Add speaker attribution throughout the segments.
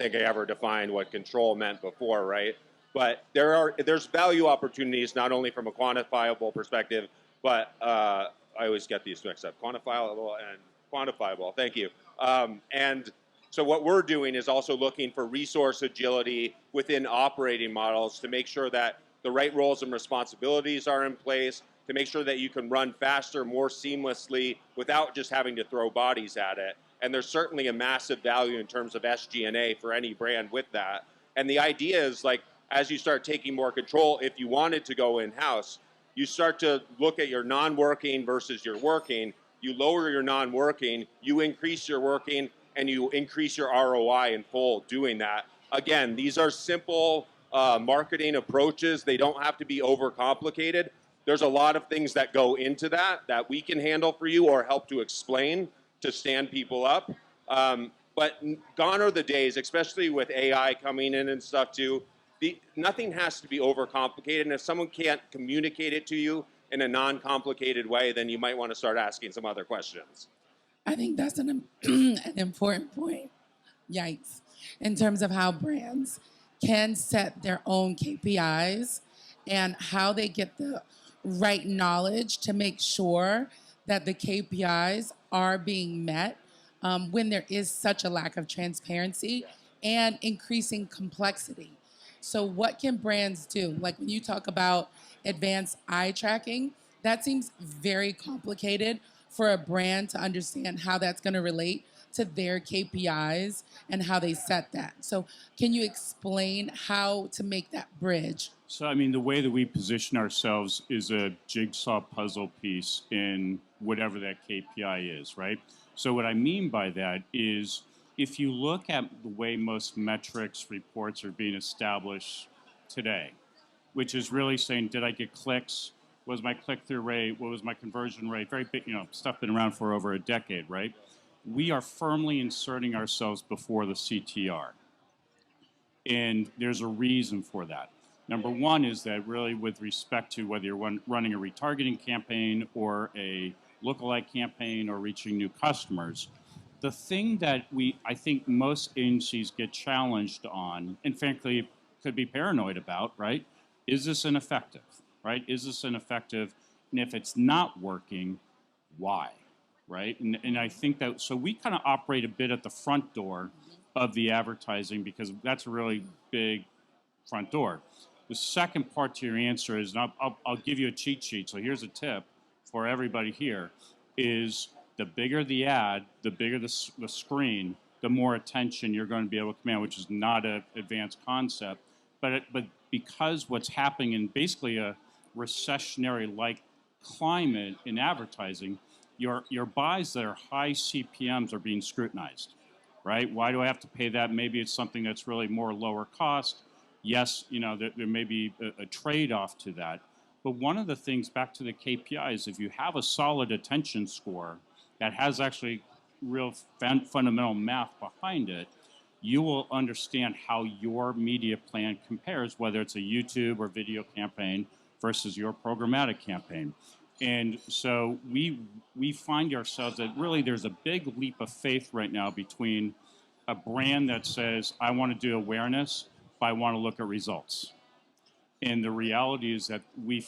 Speaker 1: think I ever defined what control meant before, right? But there's value opportunities not only from a quantifiable perspective, but I always get these mixed up: quantifiable and quantifiable. Thank you. And so what we're doing is also looking for resource agility within operating models to make sure that the right roles and responsibilities are in place, to make sure that you can run faster, more seamlessly without just having to throw bodies at it. And there's certainly a massive value in terms of SG&A for any brand with that. And the idea is, like, as you start taking more control, if you wanted to go in-house, you start to look at your non-working versus your working. You lower your non-working, you increase your working, and you increase your ROI in full doing that. Again, these are simple marketing approaches. They don't have to be overcomplicated. There's a lot of things that go into that we can handle for you or help to explain to stand people up. But gone are the days, especially with AI coming in and stuff too. Nothing has to be overcomplicated. And if someone can't communicate it to you in a non-complicated way, then you might want to start asking some other questions.
Speaker 2: I think that's an important point. Yikes. In terms of how brands can set their own KPIs and how they get the right knowledge to make sure that the KPIs are being met when there is such a lack of transparency and increasing complexity. So, what can brands do? Like when you talk about advanced eye tracking, that seems very complicated for a brand to understand how that's going to relate to their KPIs and how they set that. So, can you explain how to make that bridge?
Speaker 3: So, I mean, the way that we position ourselves is a jigsaw puzzle piece in whatever that KPI is, right? So, what I mean by that is if you look at the way most metrics reports are being established today, which is really saying, did I get clicks? What was my click-through rate? What was my conversion rate? Very big, stuff been around for over a decade, right? We are firmly inserting ourselves before the CTR. And there's a reason for that. Number one is that really with respect to whether you're running a retargeting campaign or a lookalike campaign or reaching new customers, the thing that I think most agencies get challenged on, and frankly could be paranoid about, right? Is this ineffective, right? Is this ineffective? And if it's not working, why, right? And I think that, so we kind of operate a bit at the front door of the advertising because that's a really big front door. The second part to your answer is, and I'll give you a cheat sheet. So here's a tip for everybody here, is the bigger the ad, the bigger the screen, the more attention you're going to be able to command, which is not an advanced concept. But because what's happening in basically a recessionary-like climate in advertising, your buys that are high CPMs are being scrutinized, right? Why do I have to pay that? Maybe it's something that's really more lower cost. Yes, there may be a trade-off to that. But one of the things, back to the KPIs, if you have a solid attention score that has actually real fundamental math behind it, you will understand how your media plan compares, whether it's a YouTube or video campaign versus your programmatic campaign. And so we find ourselves that really there's a big leap of faith right now between a brand that says, I want to do awareness, but I want to look at results. And the reality is that we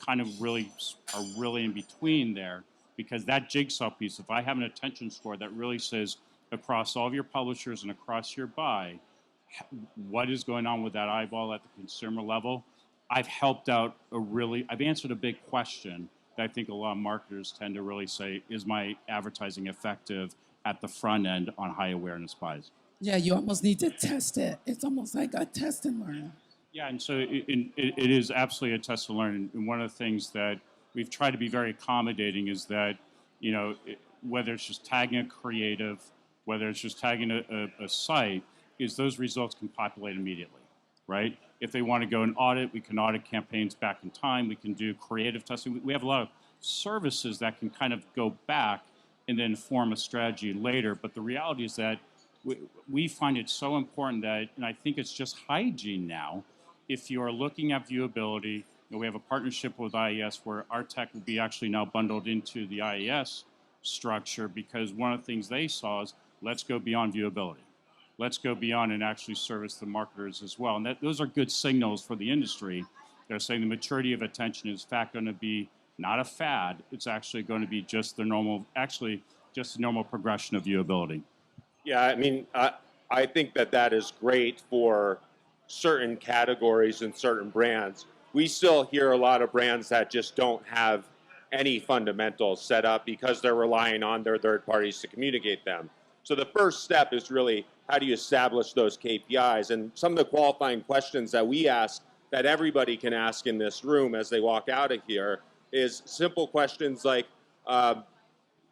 Speaker 3: kind of really are really in between there, because that jigsaw piece, if I have an attention score that really says across all of your publishers and across your buy, what is going on with that eyeball at the consumer level, I've answered a big question that I think a lot of marketers tend to really say, is my advertising effective at the front end on high awareness buys?
Speaker 2: Yeah, you almost need to test it. It's almost like a test and learn.
Speaker 3: Yeah, and so it is absolutely a test and learn. And one of the things that we've tried to be very accommodating is that, whether it's just tagging a creative, whether it's just tagging a site, is those results can populate immediately, right? If they want to go and audit, we can audit campaigns back in time. We can do creative testing. We have a lot of services that can kind of go back and then form a strategy later. But the reality is that we find it so important that, and I think it's just hygiene now, if you are looking at viewability, we have a partnership with IAS where our tech will be actually now bundled into the IAS structure, because one of the things they saw is, let's go beyond viewability. let's go beyond and actually service the marketers as well. And those are good signals for the industry. They're saying the maturity of attention is in fact going to be not a fad. It's actually going to be just the normal, just the normal progression of viewability.
Speaker 1: Yeah, I mean, I think that is great for certain categories and certain brands. We still hear a lot of brands that just don't have any fundamentals set up because they're relying on their third parties to communicate them. So the first step is really how do you establish those KPIs? And some of the qualifying questions that we ask that everybody can ask in this room as they walk out of here is simple questions like,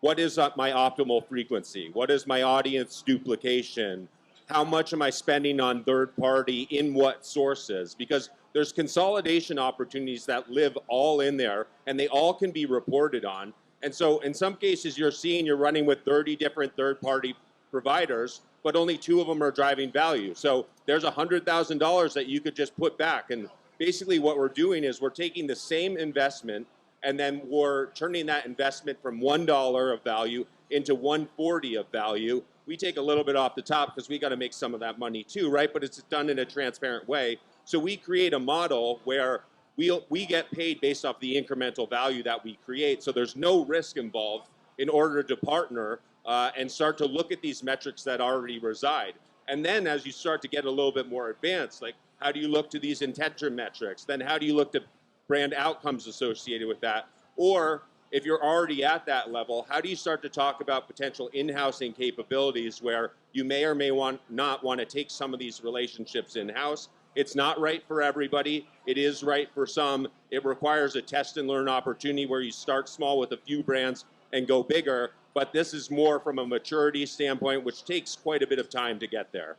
Speaker 1: what is my optimal frequency? What is my audience duplication? How much am I spending on third party in what sources? Because there's consolidation opportunities that live all in there and they all can be reported on. And so in some cases you're running with 30 different third party providers, but only 2 of them are driving value. So there's $100,000 that you could just put back. And basically what we're doing is we're taking the same investment and then we're turning that investment from $1 of value into $140 of value. We take a little bit off the top because we got to make some of that money too, right? But it's done in a transparent way. So we create a model where we get paid based off the incremental value that we create. So there's no risk involved in order to partner and start to look at these metrics that already reside. And then as you start to get a little bit more advanced, like how do you look to these intention metrics? Then how do you look to brand outcomes associated with that? Or if you're already at that level, how do you start to talk about potential in-housing capabilities where you may or may not want to take some of these relationships in-house? It's not right for everybody. It is right for some. It requires a test and learn opportunity where you start small with a few brands and go bigger. But this is more from a maturity standpoint, which takes quite a bit of time to get there.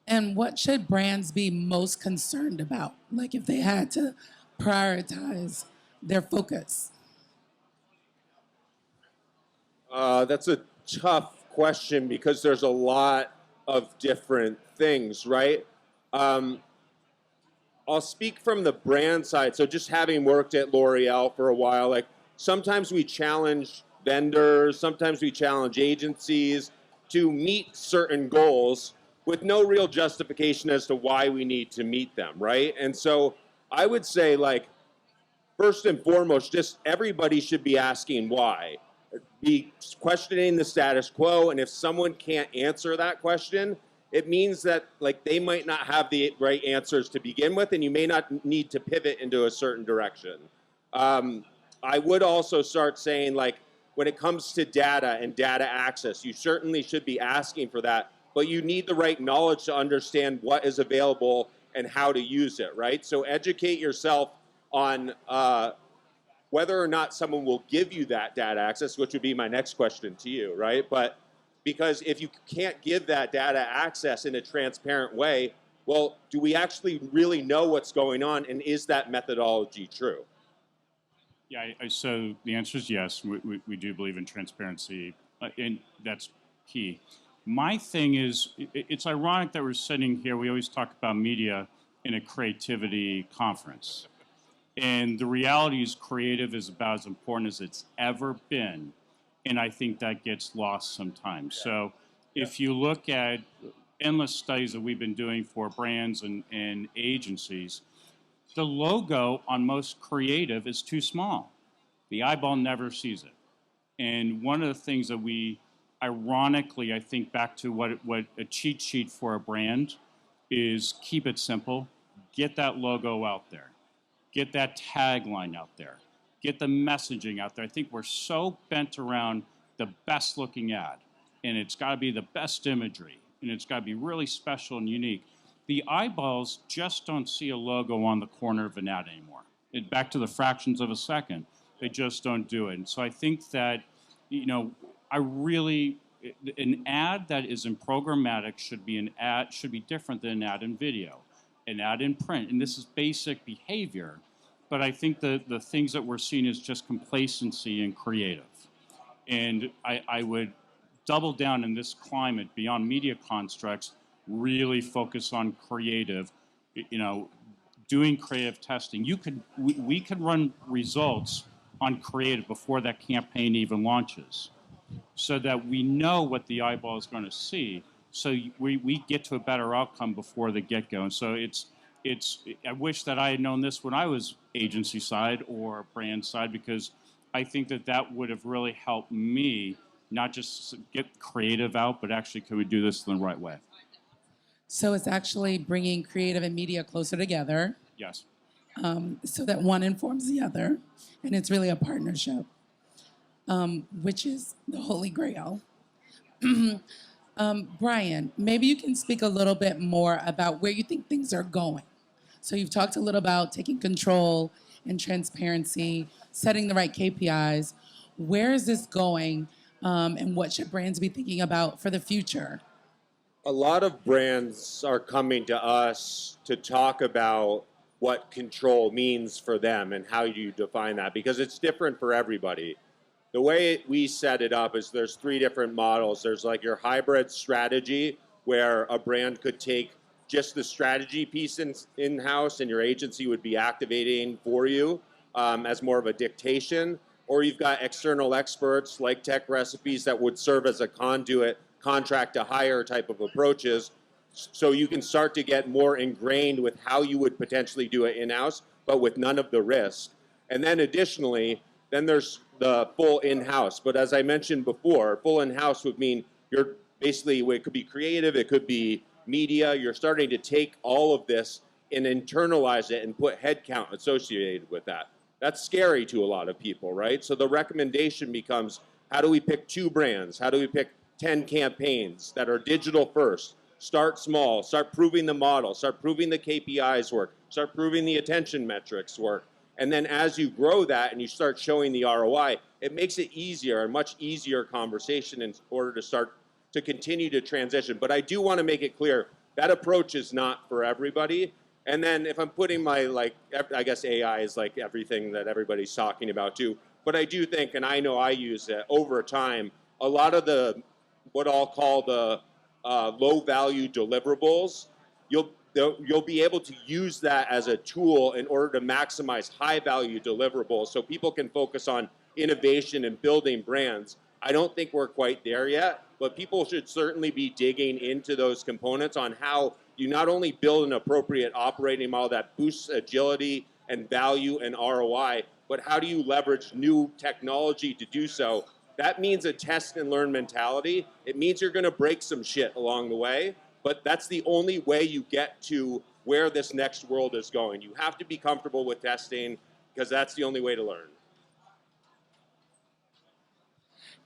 Speaker 2: And what should brands be most concerned about? Like if they had to prioritize their focus?
Speaker 1: That's a tough question because there's a lot of different things, right? I'll speak from the brand side. So just having worked at L'Oreal for a while, like sometimes we challenge vendors, sometimes we challenge agencies to meet certain goals with no real justification as to why we need to meet them, right? And so I would say, like, first and foremost, just everybody should be asking why. Be questioning the status quo, and if someone can't answer that question, it means that like they might not have the right answers to begin with, and you may not need to pivot into a certain direction. I would also start saying, like, when it comes to data and data access, you certainly should be asking for that, but you need the right knowledge to understand what is available and how to use it, right? So educate yourself on whether or not someone will give you that data access, which would be my next question to you, right? But because if you can't give that data access in a transparent way, well, do we actually really know what's going on, and is that methodology true?
Speaker 3: Yeah, so the answer is yes. We do believe in transparency, and that's key. My thing is, it's ironic that we're sitting here. We always talk about media in a creativity conference. And the reality is creative is about as important as it's ever been. And I think that gets lost sometimes. So if you look at endless studies that we've been doing for brands and agencies, the logo on most creative is too small. The eyeball never sees it. And one of the things that we, ironically, I think back to what a cheat sheet for a brand is, keep it simple, get that logo out there, get that tagline out there, get the messaging out there. I think we're so bent around the best looking ad, and it's got to be the best imagery, and it's got to be really special and unique. The eyeballs just don't see a logo on the corner of an ad anymore. Back to the fractions of a second, they just don't do it. And so I think that, you know, an ad that is in programmatic should be different than an ad in video, an ad in print, and this is basic behavior. But I think the things that we're seeing is just complacency and creative. And I would double down in this climate beyond media constructs, really focus on creative, you know, doing creative testing. We could run results on creative before that campaign even launches, so that we know what the eyeball is going to see. So we get to a better outcome before the get-go. And so I wish that I had known this when I was agency side or brand side, because I think that would have really helped me not just get creative out, but actually, can we do this in the right way?
Speaker 2: So it's actually bringing creative and media closer together
Speaker 3: Yes.
Speaker 2: so that one informs the other. And it's really a partnership, which is the holy grail. Brian, maybe you can speak a little bit more about where you think things are going. So you've talked a little about taking control and transparency, setting the right KPIs. Where is this going, and what should brands be thinking about for the future?
Speaker 1: A lot of brands are coming to us to talk about what control means for them and how you define that, because it's different for everybody. The way we set it up is there's three different models. There's like your hybrid strategy, where a brand could take just the strategy piece in-house and your agency would be activating for you as more of a dictation. Or you've got external experts like TechRecipes that would serve as a conduit, contract to hire type of approaches, so you can start to get more ingrained with how you would potentially do it in-house, but with none of the risk. And then additionally, then there's the full in-house. But as I mentioned before, full in-house would mean you're basically, it could be creative, it could be media. You're starting to take all of this and internalize it and put headcount associated with that. That's scary to a lot of people, right? So the recommendation becomes, how do we pick 2 brands? How do we pick 10 campaigns that are digital first? Start small, start proving the model, start proving the KPIs work, start proving the attention metrics work. And then as you grow that and you start showing the ROI, it makes it easier, a much easier conversation in order to start to continue to transition. But I do want to make it clear, that approach is not for everybody. And then if I'm putting my, I guess AI is like everything that everybody's talking about too. But I do think, and I know I use it over time, a lot of the, what I'll call the low value deliverables, you'll be able to use that as a tool in order to maximize high value deliverables so people can focus on innovation and building brands. I don't think we're quite there yet, but people should certainly be digging into those components on how you not only build an appropriate operating model that boosts agility and value and ROI, but how do you leverage new technology to do so? That means a test and learn mentality. It means you're going to break some shit along the way, but that's the only way you get to where this next world is going. You have to be comfortable with testing, because that's the only way to learn.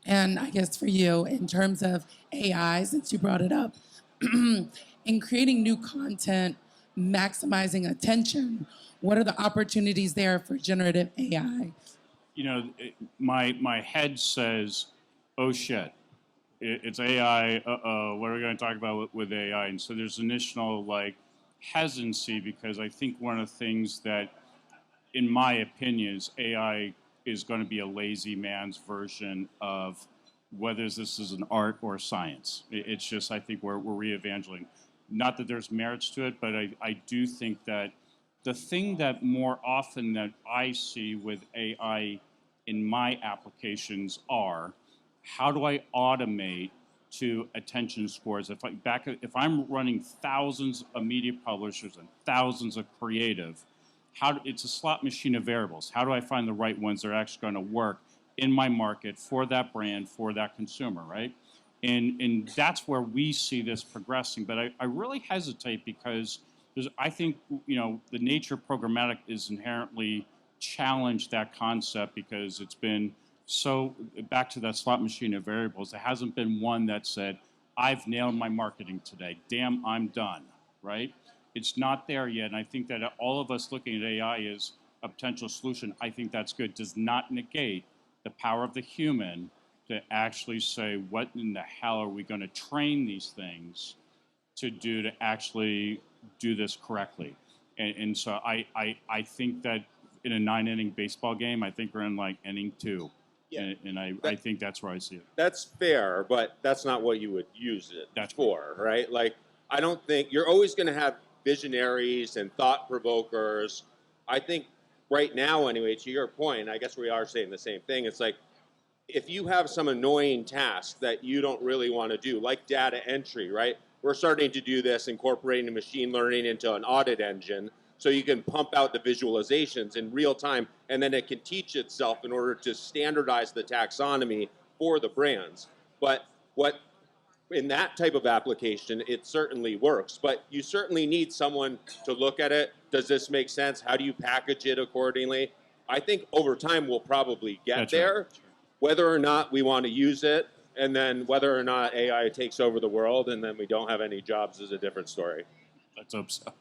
Speaker 2: And I guess for you, in terms of AI, since you brought it up, in creating new content, maximizing attention, what are the opportunities there for generative AI?
Speaker 3: You know, my head says, oh shit, it's AI, uh-oh, what are we going to talk about with AI? And so there's initial hesitancy, because I think one of the things that, in my opinion, is AI is going to be a lazy man's version of whether this is an art or science. It's just, I think we're re-evangelizing. Not that there's merits to it, but I do think that the thing that more often that I see with AI in my applications are, how do I automate to attention scores? If I'm running thousands of media publishers and thousands of creative, it's a slot machine of variables. How do I find the right ones that are actually going to work in my market for that brand, for that consumer, right? And that's where we see this progressing. But I really hesitate, because I think, the nature of programmatic is inherently challenged that concept, because it's been so, back to that slot machine of variables, there hasn't been one that said, I've nailed my marketing today. Damn, I'm done, right? It's not there yet, and I think that all of us looking at AI as a potential solution, I think that's good. Does not negate the power of the human to actually say, what in the hell are we going to train these things to do to actually do this correctly? And so I think that in a 9-inning baseball game, I think we're in inning 2. Yeah. And I think that's where I see it.
Speaker 1: That's fair, but that's not what you would use it for, right? I don't think you're always going to have visionaries and thought provokers. I think right now, anyway, to your point, I guess we are saying the same thing. It's if you have some annoying task that you don't really want to do, like data entry, right? We're starting to do this, incorporating machine learning into an audit engine, so you can pump out the visualizations in real time, and then it can teach itself in order to standardize the taxonomy for the brands. But what in that type of application, it certainly works, but you certainly need someone to look at it. Does this make sense? How do you package it accordingly? I think over time we'll probably get
Speaker 3: That's
Speaker 1: there.
Speaker 3: right.
Speaker 1: Whether or not we want to use it, and then whether or not AI takes over the world and then we don't have any jobs is a different story.
Speaker 3: Let's hope so.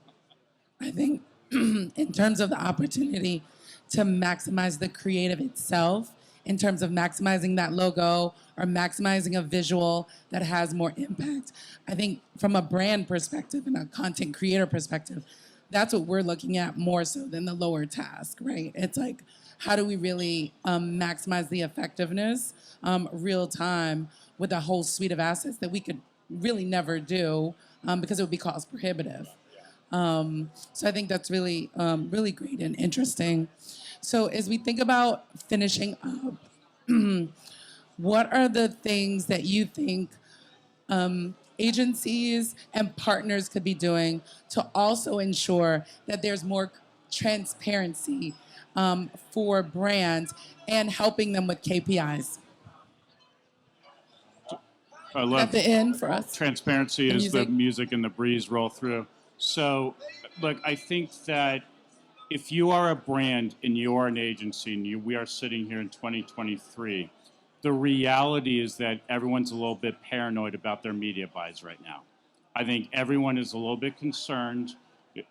Speaker 2: I think in terms of the opportunity to maximize the creative itself, in terms of maximizing that logo or maximizing a visual that has more impact, I think from a brand perspective and a content creator perspective, that's what we're looking at more so than the lower task, right? It's like, how do we really maximize the effectiveness real time with a whole suite of assets that we could really never do because it would be cost prohibitive. So I think that's really, really great and interesting. So as we think about finishing up, what are the things that you think agencies and partners could be doing to also ensure that there's more transparency for brands and helping them with KPIs?
Speaker 3: I
Speaker 2: At
Speaker 3: love
Speaker 2: the end for us.
Speaker 3: transparency
Speaker 2: The
Speaker 3: as the
Speaker 2: music.
Speaker 3: music and the breeze roll through. So, look, I think that if you are a brand and you are an agency and we are sitting here in 2023, the reality is that everyone's a little bit paranoid about their media buys right now. I think everyone is a little bit concerned.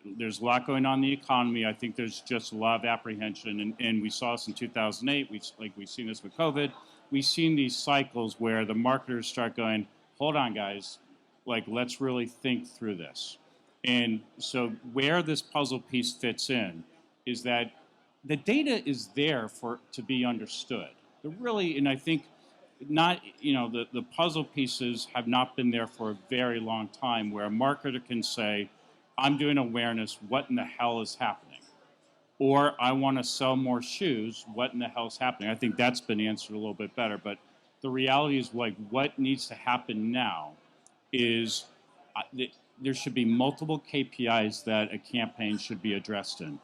Speaker 3: There's a lot going on in the economy. I think there's just a lot of apprehension, and we saw this in 2008. We've seen this with COVID. We've seen these cycles where the marketers start going, hold on, guys, like, let's really think through this. And so where this puzzle piece fits in is that the data is there to be understood. And I think the puzzle pieces have not been there for a very long time, where a marketer can say, I'm doing awareness, what in the hell is happening? Or I want to sell more shoes, what in the hell is happening? I think that's been answered a little bit better. But the reality is, like, what needs to happen now is there should be multiple KPIs that a campaign should be addressed in.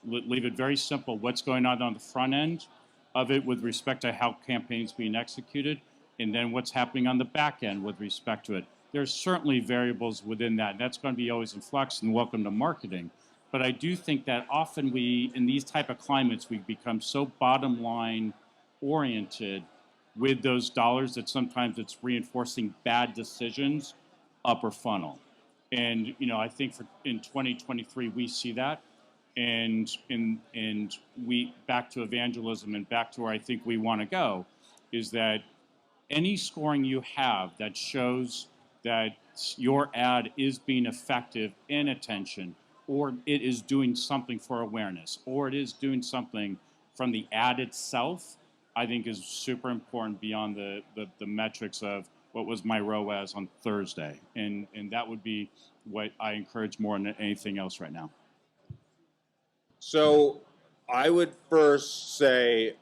Speaker 3: Leave it very simple. What's going on the front end of it with respect to how campaigns being executed, and then what's happening on the back end with respect to it. There's certainly variables within that, and that's going to be always in flux, and welcome to marketing. But I do think that often in these type of climates, we become so bottom line oriented with those dollars that sometimes it's reinforcing bad decisions upper funnel. And I think in 2023 we see that, and we back to evangelism and back to where I think we want to go, is that any scoring you have that shows that your ad is being effective in attention, or it is doing something for awareness, or it is doing something from the ad itself, I think is super important beyond the metrics of what was my ROAS on Thursday. And that would be what I encourage more than anything else right now.
Speaker 1: So I would first say,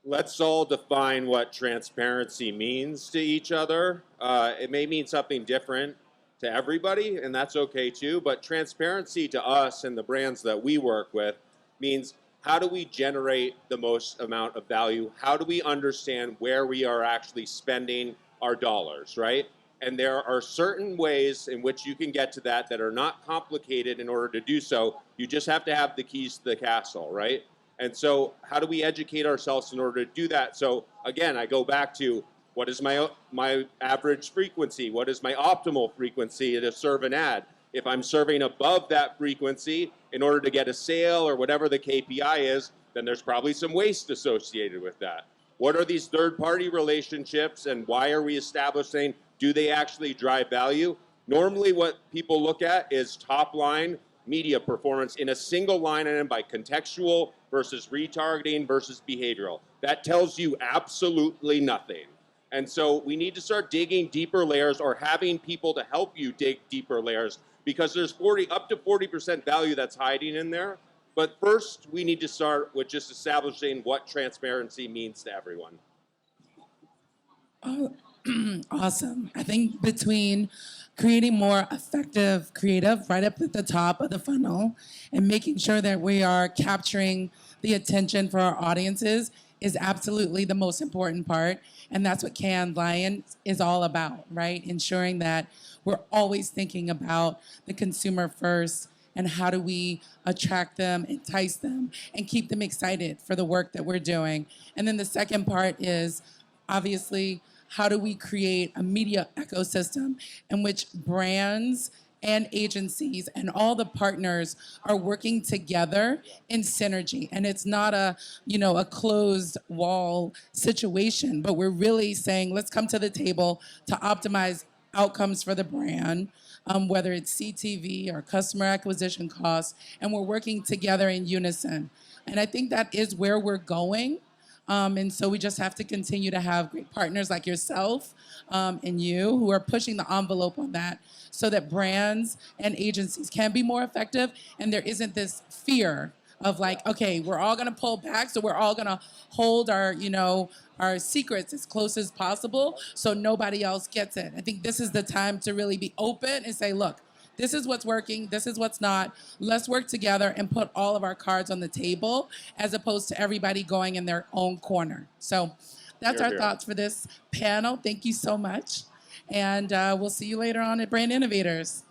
Speaker 1: let's all define what transparency means to each other. It may mean something different to everybody, and that's okay too, but transparency to us and the brands that we work with means, how do we generate the most amount of value? How do we understand where we are actually spending our dollars, right? And there are certain ways in which you can get to that are not complicated in order to do so. You just have to have the keys to the castle, right? And so how do we educate ourselves in order to do that? So again, I go back to, what is my average frequency? What is my optimal frequency to serve an ad? If I'm serving above that frequency in order to get a sale or whatever the KPI is, then there's probably some waste associated with that. What are these third-party relationships, and why are we establishing, do they actually drive value? Normally what people look at is top-line media performance in a single line item by contextual versus retargeting versus behavioral. That tells you absolutely nothing. And so we need to start digging deeper layers, or having people to help you dig deeper layers, because there's up to 40% value that's hiding in there. But first, we need to start with just establishing what transparency means to everyone.
Speaker 2: Oh, awesome. I think between creating more effective creative right up at the top of the funnel and making sure that we are capturing the attention for our audiences is absolutely the most important part. And that's what Cannes Lion is all about, right? Ensuring that we're always thinking about the consumer first and how do we attract them, entice them, and keep them excited for the work that we're doing. And then the second part is obviously how do we create a media ecosystem in which brands and agencies and all the partners are working together in synergy, and it's not a closed wall situation, but we're really saying let's come to the table to optimize outcomes for the brand, whether it's CTV or customer acquisition costs, and we're working together in unison. And I think that is where we're going. And so we just have to continue to have great partners like yourself and you who are pushing the envelope on that so that brands and agencies can be more effective and there isn't this fear of like, okay, we're all gonna pull back, so we're all gonna hold our secrets as close as possible so nobody else gets it. I think this is the time to really be open and say, look, this is what's working, this is what's not. Let's work together and put all of our cards on the table as opposed to everybody going in their own corner. So that's
Speaker 1: Hear,
Speaker 2: our
Speaker 1: hear.
Speaker 2: thoughts for this panel. Thank you so much. And we'll see you later on at Brand Innovators.